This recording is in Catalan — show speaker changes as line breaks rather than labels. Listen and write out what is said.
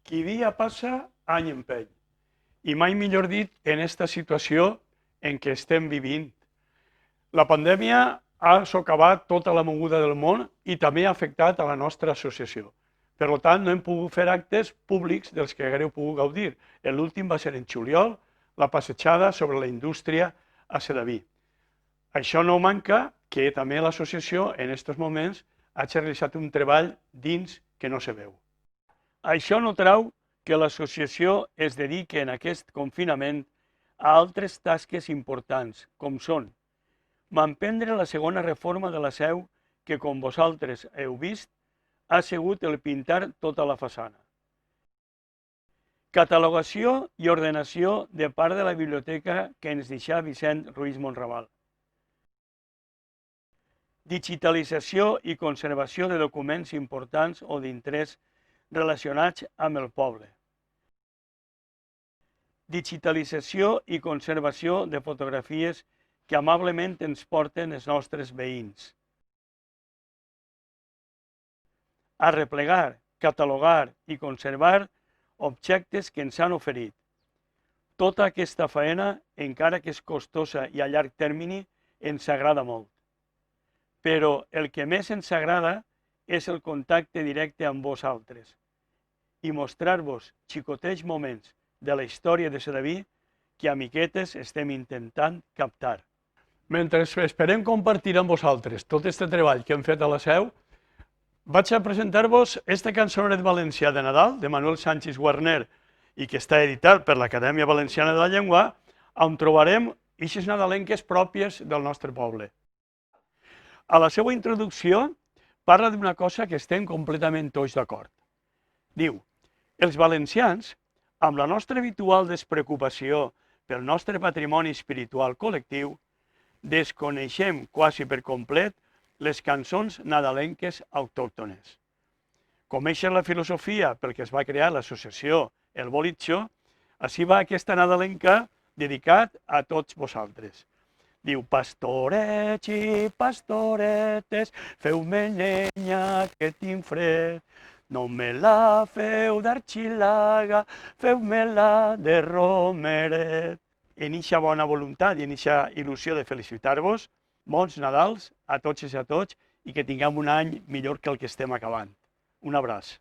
Qui dia passa, any empeny. I mai millor dit en aquesta situació en què estem vivint. La pandèmia ha socavat tota la moguda del món i també ha afectat a la nostra associació. Per tant, no hem pogut fer actes públics dels que haguéreu pogut gaudir. L'últim va ser en juliol, la passejada sobre la indústria a Sedaví. Això no manca que també l'associació en aquests moments ha realitzat un treball dins que no se veu. Això no trau que l'associació es dediqui en aquest confinament a altres tasques importants, com són emprendre la segona reforma de la seu, que, com vosaltres heu vist, ha sigut el pintar tota la façana. Catalogació i ordenació de part de la biblioteca que ens deixà Vicent Ruiz Monraval. Digitalització i conservació de documents importants o d'interès relacionats amb el poble. Digitalització i conservació de fotografies que amablement ens porten els nostres veïns. Arreplegar, catalogar i conservar objectes que ens han oferit. Tota aquesta faena, encara que és costosa i a llarg termini, ens agrada molt. Però el que més ens agrada és el contacte directe amb vosaltres i mostrar-vos xicotets moments de la història de Sedaví que a miquetes estem intentant captar. Mentre esperem compartir amb vosaltres tot aquest treball que hem fet a la seu, vaig a presentar-vos este cançonet valencià de Nadal, de Manuel Sánchez Guarner, i que està editat per l'Acadèmia Valenciana de la Llengua, on trobarem eixes nadalenques pròpies del nostre poble. A la seva introducció parla d'una cosa que estem completament tots d'acord. Diu, els valencians, amb la nostra habitual despreocupació pel nostre patrimoni espiritual col·lectiu, desconeixem quasi per complet les cançons nadalenques autòctones. Com eixa és la filosofia pel que es va crear l'associació El Bolitxo, així va aquesta nadalenca dedicat a tots vosaltres. Diu, pastorets i pastoretes, feu-me llenya que tinc fred, no me la feu d'arxilaga, feu-me-la de romeret. En eixa bona voluntat i en eixa il·lusió de felicitar-vos, bons Nadals a tots i a tots i que tinguem un any millor que el que estem acabant. Un abraç.